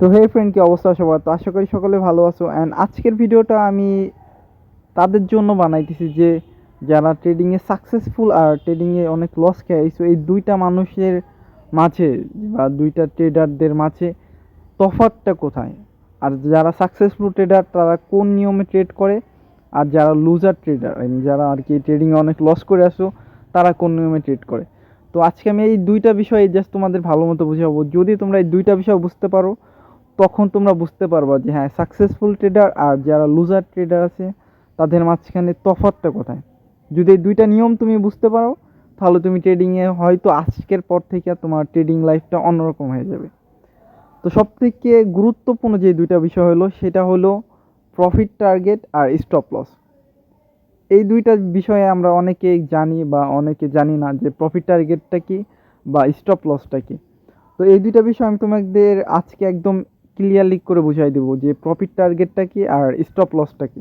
তো হে ফ্রেন্ড, কি অবস্থা সবার? তো আশা করি সকলে ভালো আছো। অ্যান্ড আজকের ভিডিওটা আমি তাদের জন্য বানাইতেছি যে যারা ট্রেডিংয়ে সাকসেসফুল আর ট্রেডিংয়ে অনেক লস খেয়েছো, এই দুইটা মানুষের মাঝে বা দুইটা ট্রেডারদের মাঝে তফাৎটা কোথায়, আর যারা সাকসেসফুল ট্রেডার তারা কোন নিয়মে ট্রেড করে, আর যারা লুজার ট্রেডার যারা আর কি ট্রেডিংয়ে অনেক লস করে আসো তারা কোন নিয়মে ট্রেড করে। তো আজকে আমি এই দুইটা বিষয়ে জাস্ট তোমাদের ভালো মতো বুঝাবো। যদি তোমরা এই দুইটা বিষয় বুঝতে পারো তখন তোমরা বুঝতে পারবা যে হ্যাঁ, সাকসেসফুল ট্রেডার আর যারা লুজার ট্রেডার আছে তাদের মাঝখানে তফাৎটা কোথায়। যদি এই দুইটা নিয়ম তুমি বুঝতে পারো তাহলে তুমি ট্রেডিংয়ে হয়তো আজকের পর থেকে তোমার ট্রেডিং লাইফটা অন্যরকম হয়ে যাবে। তো সবথেকে গুরুত্বপূর্ণ যে দুইটা বিষয় হলো সেটা হলো প্রফিট টার্গেট আর স্টপ লস। এই দুইটা বিষয়ে আমরা অনেকেই জানি বা অনেকে জানি না যে প্রফিট টার্গেটটা কি বা স্টপ লসটা কি। তো এই দুইটা বিষয় আমি তোমাদের আজকে একদম ক্লিয়ারলি করে বুঝাই দেবো যে প্রফিট টার্গেটটা কি আর স্টপ লসটা কি।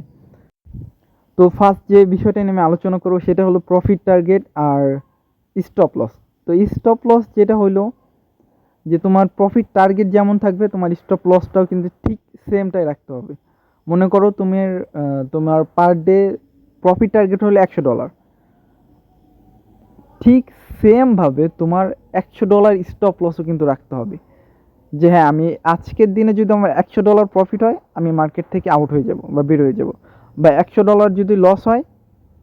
তো ফার্স্ট যে বিষয়টা নিয়ে আমি আলোচনা করবো সেটা হলো প্রফিট টার্গেট আর স্টপ লস। তো স্টপ লস যেটা হলো যে তোমার প্রফিট টার্গেট যেমন থাকবে তোমার স্টপ লসটাও কিন্তু ঠিক সেমটাই রাখতে হবে। মনে করো তোমার পার ডে প্রফিট টার্গেট হলো $100, ঠিক সেমভাবে তোমার $100 স্টপ লসও কিন্তু রাখতে হবে। যে হ্যাঁ, আমি আজকের দিনে যদি আমার $100 প্রফিট হয় আমি মার্কেট থেকে আউট হয়ে যাব বা বের হয়ে যাব, বা $100 যদি লস হয়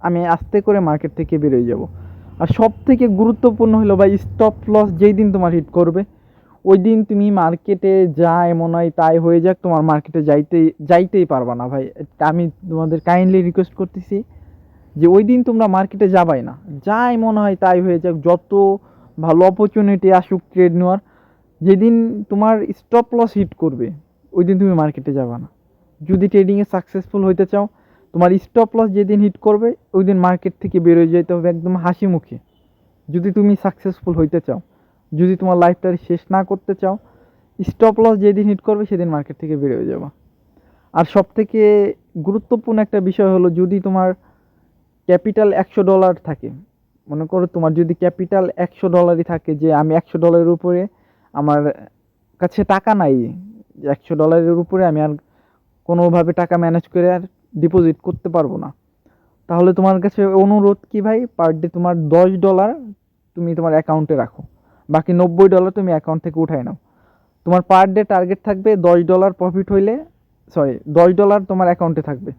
আমি আস্তে করে মার্কেট থেকে বের হয়ে যাব। আর সব থেকে গুরুত্বপূর্ণ হলো ভাই, স্টপ লস যেই দিন তোমার হিট করবে ওই দিন তুমি মার্কেটে যা এমন হয় তাই হয়ে যাক, তোমার মার্কেটে যাইতেই পারবা না ভাই। আমি তোমাদের কাইন্ডলি রিকোয়েস্ট করতেছি যে ওই দিন তোমরা মার্কেটে যাবাই না, যাই মনে হয় তাই হয়ে যাক, যত ভালো অপরচুনিটি আসুক ট্রেড নেওয়ার, যেদিন তোমার স্টপ লস হিট করবে ওই দিন তুমি মার্কেটে যাবা না। যদি ট্রেডিংয়ে সাকসেসফুল হইতে চাও তোমার স্টপ লস যেদিন হিট করবে ওই দিন মার্কেট থেকে বেরোয় যেতে হবে একদম হাসি মুখে। যদি তুমি সাকসেসফুল হইতে চাও, যদি তোমার লাইফটা শেষ না করতে চাও, স্টপ লস যেদিন হিট করবে সেদিন মার্কেট থেকে বেরোয় যাবা। আর সব থেকে গুরুত্বপূর্ণ একটা বিষয় হলো, যদি তোমার ক্যাপিটাল $100 থাকে, মনে করো তোমার যদি ক্যাপিটাল $100ই থাকে, যে আমি $100 উপরে আমার কাছে টাকা নাই, যে $100 উপরে আমি আর কোনোভাবে টাকা ম্যানেজ করে আর ডিপোজিট করতে পারবো না, তাহলে তোমার কাছে অনুরোধ কি ভাই, পার ডে তোমার $10 তুমি তোমার অ্যাকাউন্টে রাখো, বাকি $90 তুমি অ্যাকাউন্ট থেকে উঠাই নাও। তোমার পার ডে টার্গেট থাকবে $10 প্রফিট হইলে, সরি, $10 তোমার অ্যাকাউন্টে থাকবে।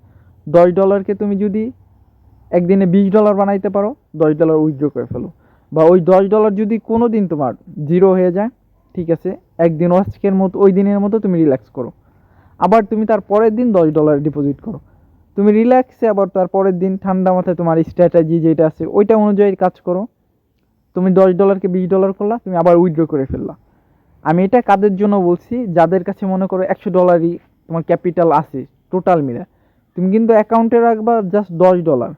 $10কে তুমি যদি একদিনে $20 বানাইতে পারো, $10 উইথড্র করে ফেলো। বা ওই $10 যদি কোনো দিন তোমার জিরো হয়ে যায়, ঠিক আছে, একদিন আজকের মতো ওই দিনের মতো তুমি রিল্যাক্স করো, আবার তুমি তার পরের দিন $10 ডিপোজিট করো। তুমি রিল্যাক্সে আবার তার পরের দিন ঠান্ডা মাথায় তোমার স্ট্র্যাটেজি যেটা আছে ওইটা অনুযায়ী কাজ করো। তুমি $10কে $20 করলা, তুমি আবার উইথড্র করে ফেললা। আমি এটা কাদের জন্য বলছি, যাদের কাছে মনে করো $100 তোমার ক্যাপিটাল আছে টোটাল মিলে, তুমি কিন্তু অ্যাকাউন্টে রাখবা জাস্ট $10,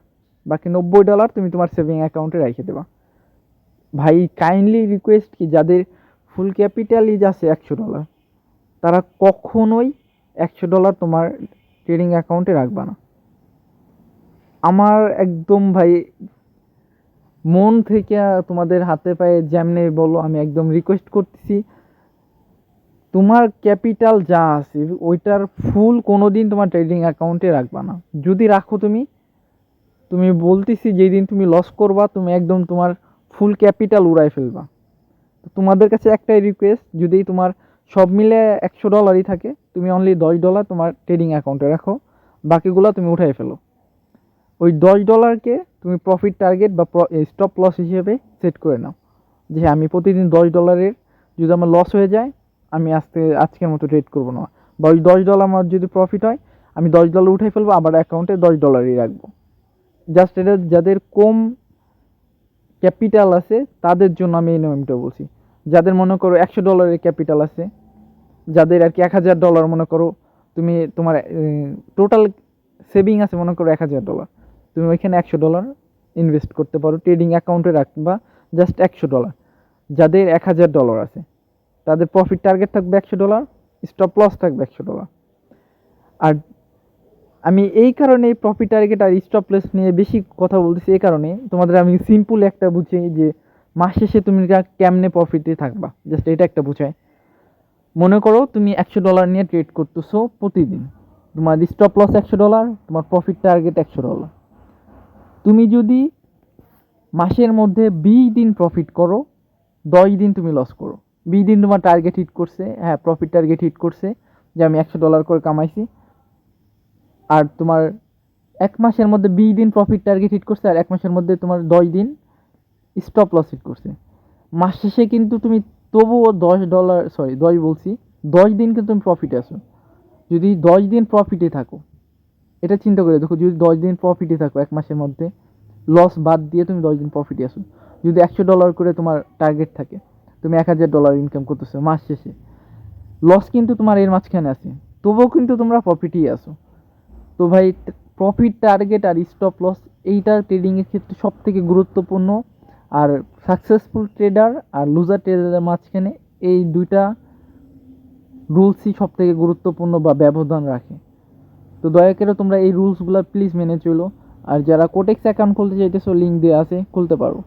বাকি $90 তুমি তোমার সেভিং অ্যাকাউন্টে রেখে দেবা। ভাই কাইন্ডলি রিকোয়েস্ট কি, যাদের ফুল ক্যাপিটাল ইজ আছে $100 তারা কখনোই $100 তোমার ট্রেডিং অ্যাকাউন্টে রাখবা না। আমার একদম ভাই মন থেকে তোমাদের হাতে পায়ে যেমনি বলো, আমি একদম রিকোয়েস্ট করতেছি, তোমার ক্যাপিটাল যা আছে ওইটার ফুল কোনো দিন তোমার ট্রেডিং অ্যাকাউন্টে রাখবা না। যদি রাখো তুমি তুমি বলতেছি যেই দিন তুমি লস করবা তুমি একদম তোমার ফুল ক্যাপিটাল উড়াই ফেলবা। তো তোমাদের কাছে একটাই রিকোয়েস্ট, যদি তোমার সব মিলে $100ই থাকে তুমি অনলি $10 তোমার ট্রেডিং অ্যাকাউন্টে রাখো, বাকিগুলো তুমি উঠাই ফেলো। ওই $10কে তুমি প্রফিট টার্গেট বা স্টপ লস হিসেবে সেট করে নাও, যে হ্যাঁ আমি প্রতিদিন $10 যদি আমার লস হয়ে যায় আমি আজকের মতো ট্রেড করবো না, বা ওই $10 আমার যদি প্রফিট হয় আমি $10 উঠাই ফেলবো, আবার অ্যাকাউন্টে $10ই রাখবো। জাস্ট এটা যাদের কম ক্যাপিটাল আছে তাদের জন্য আমি এই নিয়মটা বলছি। যাদের মনে করো $100 ক্যাপিটাল আছে, যাদের আর কি $1000 মনে করো, তুমি তোমার টোটাল সেভিং আছে মনে করো $1000, তুমি ওইখানে $100 ইনভেস্ট করতে পারো, ট্রেডিং অ্যাকাউন্টে রাখবা জাস্ট $100। যাদের $1000 আছে তাদের প্রফিট টার্গেট থাকবে $100, স্টপ লস থাকবে $100। আর আমি এই কারণে প্রফিট টার্গেট আর স্টপ লস নিয়ে বেশি কথা বলতেছি, এই কারণে তোমাদের আমি সিম্পল একটা বুঝি যে মাস শেষে তুমি কেমনে প্রফিটে থাকবা, জাস্ট এটা একটা বুঝায়। মনে করো তুমি $100 নিয়ে ট্রেড করতেছো প্রতিদিন, তোমার স্টপ লস $100, তোমার প্রফিট টার্গেট $100। তুমি যদি মাসের মধ্যে 20 দিন প্রফিট করো, 10 দিন তুমি লস করো, 20 দিন তোমার টার্গেট হিট করছে, হ্যাঁ প্রফিট টার্গেট হিট করছে যে আমি $100 করে কামাইছি, আর তোমার 1 মাসের মধ্যে 20 দিন প্রফিট টার্গেট হিট করছে, আর 1 মাসের মধ্যে তোমার 10 দিন স্টপ লস হিট করছে, মাস শেষে কিন্তু তুমি তবুও $10, সরি 10 বলছি, 10 দিন কিন্তু তুমি প্রফিটে আসো। যদি 10 দিন প্রফিটে থাকো, এটা চিন্তা করে দেখো, যদি 10 দিন প্রফিটে থাকো 1 মাসের মধ্যে, লস বাদ দিয়ে তুমি 10 দিন প্রফিটে আসো, যদি $100 করে তোমার টার্গেট থাকে, তুমি $1000 ইনকাম করতেছো মাস শেষে, লস কিন্তু তোমার এর মাঝখানে আছে, তবুও কিন্তু তোমরা প্রফিটেই আসো। তো ভাই, প্রফিট টার্গেট আর স্টপ লস এইটা ট্রেডিংয়ের ক্ষেত্রে সব থেকে গুরুত্বপূর্ণ। আর সাকসেসফুল ট্রেডার আর লুজার ট্রেডারের মাঝখানে এই দুইটা রুলসই সব থেকে গুরুত্বপূর্ণ বা ব্যবধান রাখে। তো দয়া করে তোমরা এই রুলসগুলো প্লিজ মেনে চলো। আর যারা কোটেক্স অ্যাকাউন্ট খুলতে চাইতেছো, লিঙ্ক দেওয়া আছে, খুলতে পারো।